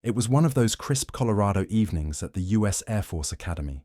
It was one of those crisp Colorado evenings at the U.S. Air Force Academy,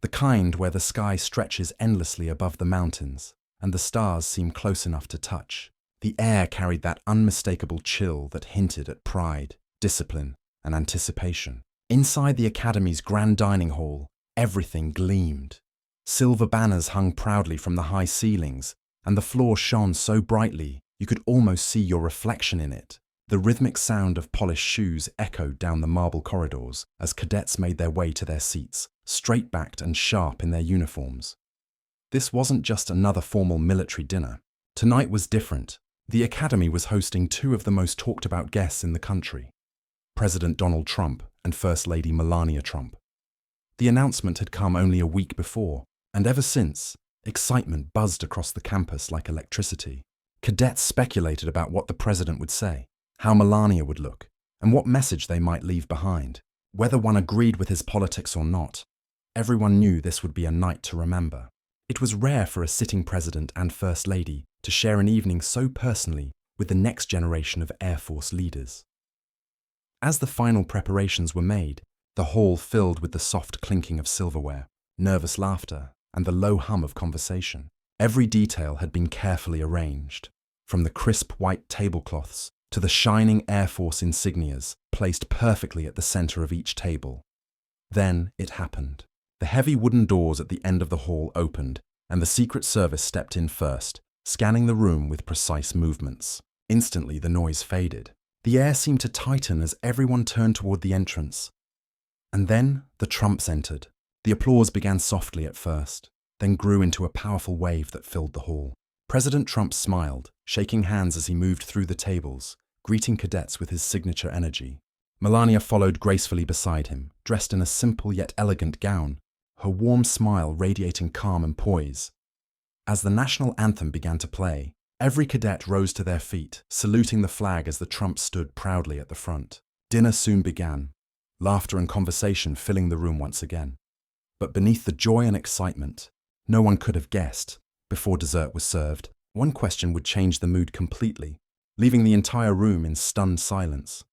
the kind where the sky stretches endlessly above the mountains and the stars seem close enough to touch. The air carried that unmistakable chill that hinted at pride, discipline, and anticipation. Inside the Academy's grand dining hall, everything gleamed. Silver banners hung proudly from the high ceilings, and the floor shone so brightly you could almost see your reflection in it. The rhythmic sound of polished shoes echoed down the marble corridors as cadets made their way to their seats, straight-backed and sharp in their uniforms. This wasn't just another formal military dinner. Tonight was different. The Academy was hosting two of the most talked-about guests in the country, President Donald Trump and First Lady Melania Trump. The announcement had come only a week before, and ever since, excitement buzzed across the campus like electricity. Cadets speculated about what the president would say, how Melania would look, and what message they might leave behind. Whether one agreed with his politics or not, everyone knew this would be a night to remember. It was rare for a sitting president and first lady to share an evening so personally with the next generation of Air Force leaders. As the final preparations were made, the hall filled with the soft clinking of silverware, nervous laughter, and the low hum of conversation. Every detail had been carefully arranged, from the crisp white tablecloths to the shining Air Force insignias placed perfectly at the center of each table. Then it happened. The heavy wooden doors at the end of the hall opened, and the Secret Service stepped in first, scanning the room with precise movements. Instantly, the noise faded. The air seemed to tighten as everyone turned toward the entrance. And then the Trumps entered. The applause began softly at first, then grew into a powerful wave that filled the hall. President Trump smiled, shaking hands as he moved through the tables, greeting cadets with his signature energy. Melania followed gracefully beside him, dressed in a simple yet elegant gown, her warm smile radiating calm and poise. As the national anthem began to play, every cadet rose to their feet, saluting the flag as the Trumps stood proudly at the front. Dinner soon began, laughter and conversation filling the room once again. But beneath the joy and excitement, no one could have guessed, before dessert was served, one question would change the mood completely, leaving the entire room in stunned silence.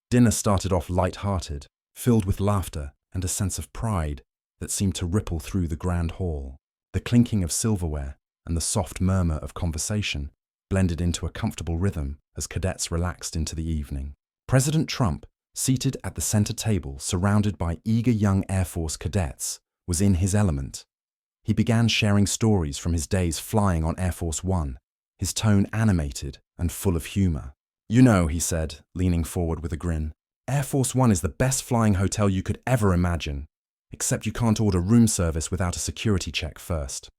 Dinner started off light-hearted, filled with laughter and a sense of pride that seemed to ripple through the grand hall. The clinking of silverware and the soft murmur of conversation blended into a comfortable rhythm as cadets relaxed into the evening. President Trump, seated at the center table surrounded by eager young Air Force cadets, was in his element. He began sharing stories from his days flying on Air Force One, his tone animated and full of humor. "You know," he said, leaning forward with a grin, "Air Force One is the best flying hotel you could ever imagine, except you can't order room service without a security check first."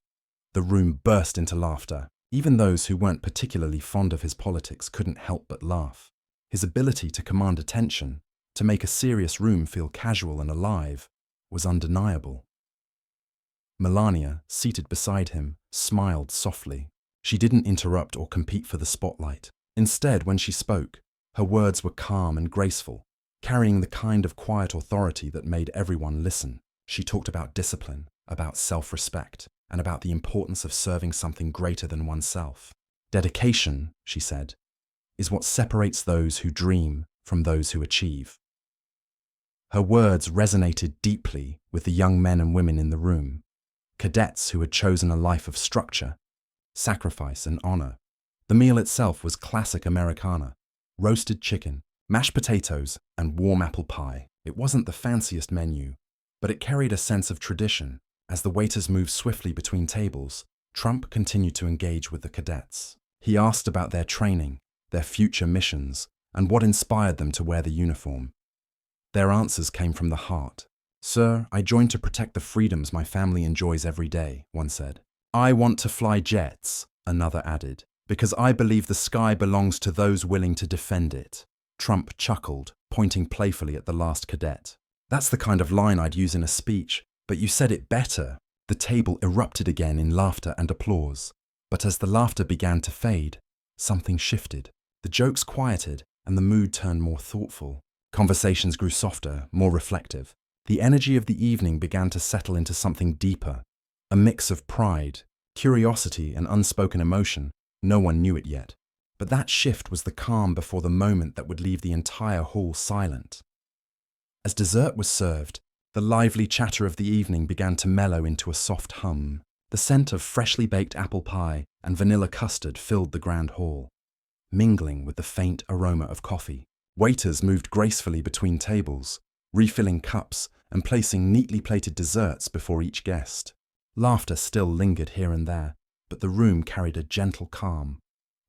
The room burst into laughter. Even those who weren't particularly fond of his politics couldn't help but laugh. His ability to command attention, to make a serious room feel casual and alive, was undeniable. Melania, seated beside him, smiled softly. She didn't interrupt or compete for the spotlight. Instead, when she spoke, her words were calm and graceful, carrying the kind of quiet authority that made everyone listen. She talked about discipline, about self-respect, and about the importance of serving something greater than oneself. "Dedication," she said, "is what separates those who dream from those who achieve." Her words resonated deeply with the young men and women in the room, cadets who had chosen a life of structure, sacrifice, and honor. The meal itself was classic Americana: roasted chicken, mashed potatoes, and warm apple pie. It wasn't the fanciest menu, but it carried a sense of tradition. As the waiters moved swiftly between tables, Trump continued to engage with the cadets. He asked about their training, their future missions, and what inspired them to wear the uniform. Their answers came from the heart. "Sir, I joined to protect the freedoms my family enjoys every day," one said. "I want to fly jets," another added, "because I believe the sky belongs to those willing to defend it." Trump chuckled, pointing playfully at the last cadet. "That's the kind of line I'd use in a speech, but you said it better." The table erupted again in laughter and applause. But as the laughter began to fade, something shifted. The jokes quieted, and the mood turned more thoughtful. Conversations grew softer, more reflective. The energy of the evening began to settle into something deeper, a mix of pride, curiosity, and unspoken emotion. No one knew it yet. But that shift was the calm before the moment that would leave the entire hall silent. As dessert was served, the lively chatter of the evening began to mellow into a soft hum. The scent of freshly baked apple pie and vanilla custard filled the grand hall, mingling with the faint aroma of coffee. Waiters moved gracefully between tables, refilling cups and placing neatly plated desserts before each guest. Laughter still lingered here and there, but the room carried a gentle calm,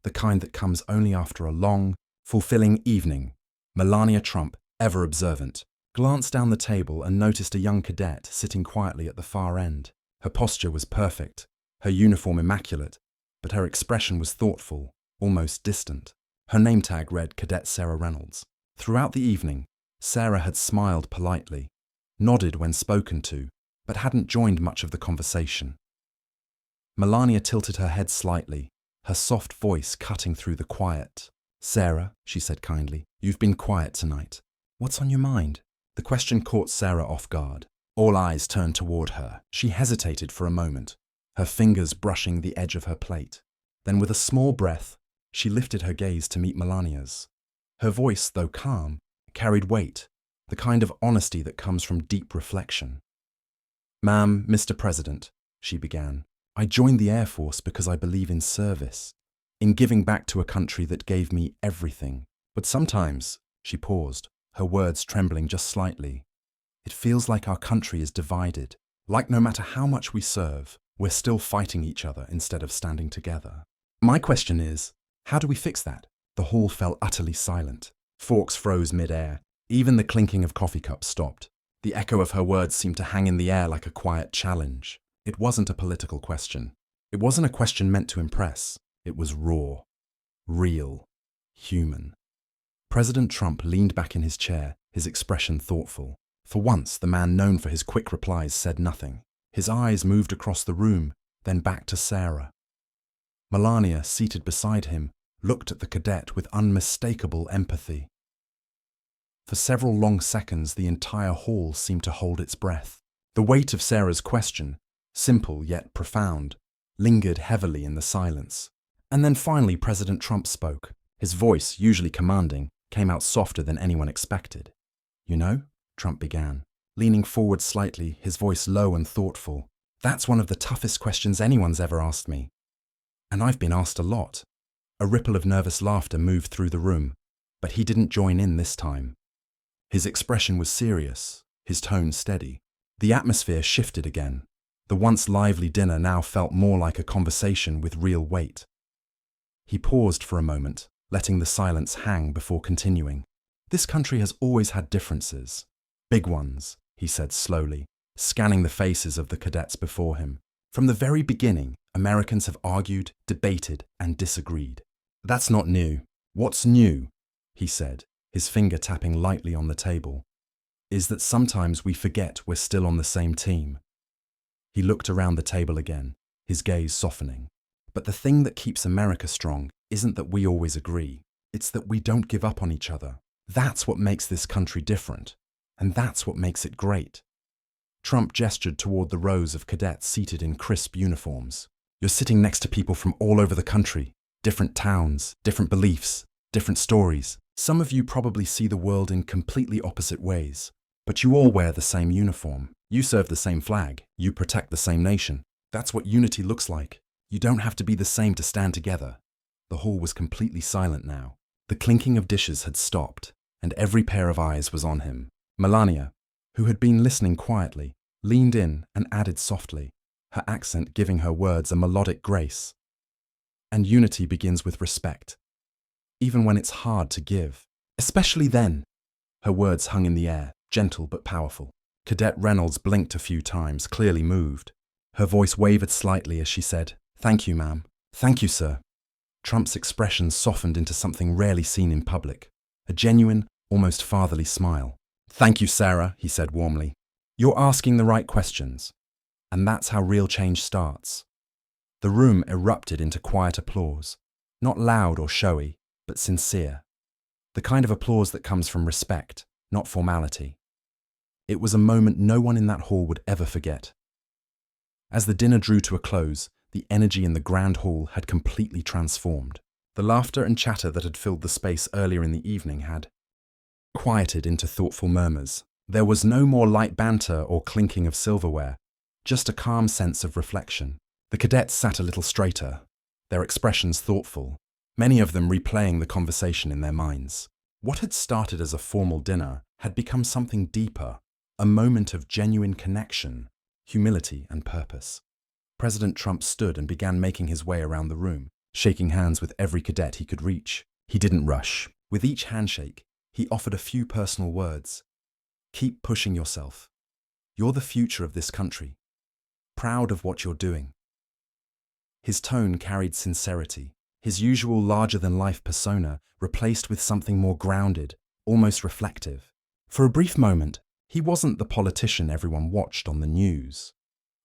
the kind that comes only after a long, fulfilling evening. Melania Trump, ever observant, glanced down the table and noticed a young cadet sitting quietly at the far end. Her posture was perfect, her uniform immaculate, but her expression was thoughtful, almost distant. Her name tag read Cadet Sarah Reynolds. Throughout the evening, Sarah had smiled politely, nodded when spoken to, but hadn't joined much of the conversation. Melania tilted her head slightly, her soft voice cutting through the quiet. "Sarah," she said kindly, "you've been quiet tonight. What's on your mind?" The question caught Sarah off guard. All eyes turned toward her. She hesitated for a moment, her fingers brushing the edge of her plate. Then with a small breath, she lifted her gaze to meet Melania's. Her voice, though calm, carried weight, the kind of honesty that comes from deep reflection. "Ma'am, Mr. President," she began, "I joined the Air Force because I believe in service, in giving back to a country that gave me everything. But sometimes," she paused, her words trembling just slightly, "it feels like our country is divided, like no matter how much we serve, we're still fighting each other instead of standing together. My question is, how do we fix that?" The hall fell utterly silent. Forks froze mid-air. Even the clinking of coffee cups stopped. The echo of her words seemed to hang in the air like a quiet challenge. It wasn't a political question. It wasn't a question meant to impress. It was raw, real, human. President Trump leaned back in his chair, his expression thoughtful. For once, the man known for his quick replies said nothing. His eyes moved across the room, then back to Sarah. Melania, seated beside him, looked at the cadet with unmistakable empathy. For several long seconds, the entire hall seemed to hold its breath. The weight of Sarah's question, simple yet profound, lingered heavily in the silence. And then finally President Trump spoke. His voice, usually commanding, came out softer than anyone expected. "You know," Trump began, leaning forward slightly, his voice low and thoughtful, "that's one of the toughest questions anyone's ever asked me. And I've been asked a lot." A ripple of nervous laughter moved through the room, but he didn't join in this time. His expression was serious, his tone steady. The atmosphere shifted again. The once lively dinner now felt more like a conversation with real weight. He paused for a moment, letting the silence hang before continuing. "This country has always had differences. Big ones," he said slowly, scanning the faces of the cadets before him. "From the very beginning, Americans have argued, debated, and disagreed. That's not new. What's new," he said, his finger tapping lightly on the table, "is that sometimes we forget we're still on the same team." He looked around the table again, his gaze softening. "But the thing that keeps America strong isn't that we always agree. It's that we don't give up on each other. That's what makes this country different, and that's what makes it great." Trump gestured toward the rows of cadets seated in crisp uniforms. "You're sitting next to people from all over the country, different towns, different beliefs, different stories. Some of you probably see the world in completely opposite ways, but you all wear the same uniform. You serve the same flag. You protect the same nation. That's what unity looks like. You don't have to be the same to stand together." The hall was completely silent now. The clinking of dishes had stopped, and every pair of eyes was on him. Melania, who had been listening quietly, leaned in and added softly, her accent giving her words a melodic grace. "And unity begins with respect, even when it's hard to give. Especially then." Her words hung in the air, gentle but powerful. Cadet Reynolds blinked a few times, clearly moved. Her voice wavered slightly as she said, "Thank you, ma'am." "Thank you, sir." Trump's expression softened into something rarely seen in public, a genuine, almost fatherly smile. "Thank you, Sarah," he said warmly. "You're asking the right questions. And that's how real change starts." The room erupted into quiet applause, not loud or showy, but sincere. The kind of applause that comes from respect, not formality. It was a moment no one in that hall would ever forget. As the dinner drew to a close, the energy in the grand hall had completely transformed. The laughter and chatter that had filled the space earlier in the evening had quieted into thoughtful murmurs. There was no more light banter or clinking of silverware, just a calm sense of reflection. The cadets sat a little straighter, their expressions thoughtful, many of them replaying the conversation in their minds. What had started as a formal dinner had become something deeper, a moment of genuine connection, humility, and purpose. President Trump stood and began making his way around the room, shaking hands with every cadet he could reach. He didn't rush. With each handshake, he offered a few personal words. Keep pushing yourself. You're the future of this country. Proud of what you're doing. His tone carried sincerity, his usual larger-than-life persona replaced with something more grounded, almost reflective. For a brief moment, he wasn't the politician everyone watched on the news.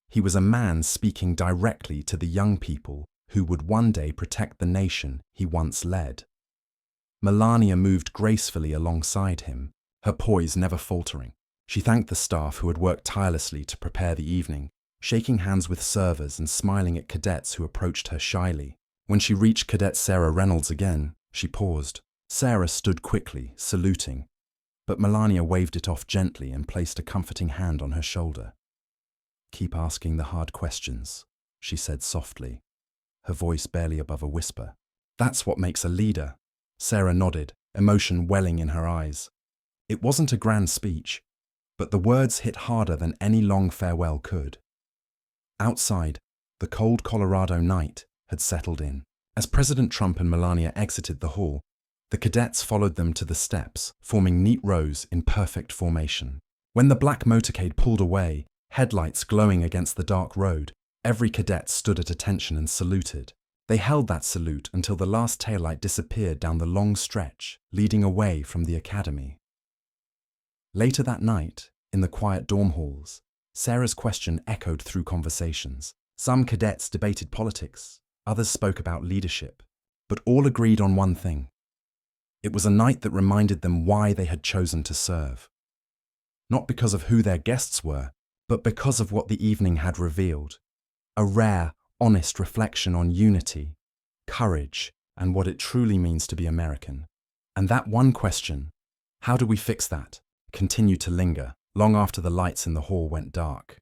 He was a man speaking directly to the young people who would one day protect the nation he once led. Melania moved gracefully alongside him, her poise never faltering. She thanked the staff who had worked tirelessly to prepare the evening, shaking hands with servers and smiling at cadets who approached her shyly. When she reached Cadet Sarah Reynolds again, she paused. Sarah stood quickly, saluting, but Melania waved it off gently and placed a comforting hand on her shoulder. Keep asking the hard questions, she said softly, her voice barely above a whisper. That's what makes a leader. Sarah nodded, emotion welling in her eyes. It wasn't a grand speech, but the words hit harder than any long farewell could. Outside, the cold Colorado night had settled in. As President Trump and Melania exited the hall, the cadets followed them to the steps, forming neat rows in perfect formation. When the black motorcade pulled away, headlights glowing against the dark road, every cadet stood at attention and saluted. They held that salute until the last taillight disappeared down the long stretch, leading away from the academy. Later that night, in the quiet dorm halls, Sarah's question echoed through conversations. Some cadets debated politics, others spoke about leadership, but all agreed on one thing. It was a night that reminded them why they had chosen to serve. Not because of who their guests were, but because of what the evening had revealed. A rare, honest reflection on unity, courage, and what it truly means to be American. And that one question, how do we fix that, continued to linger long after the lights in the hall went dark.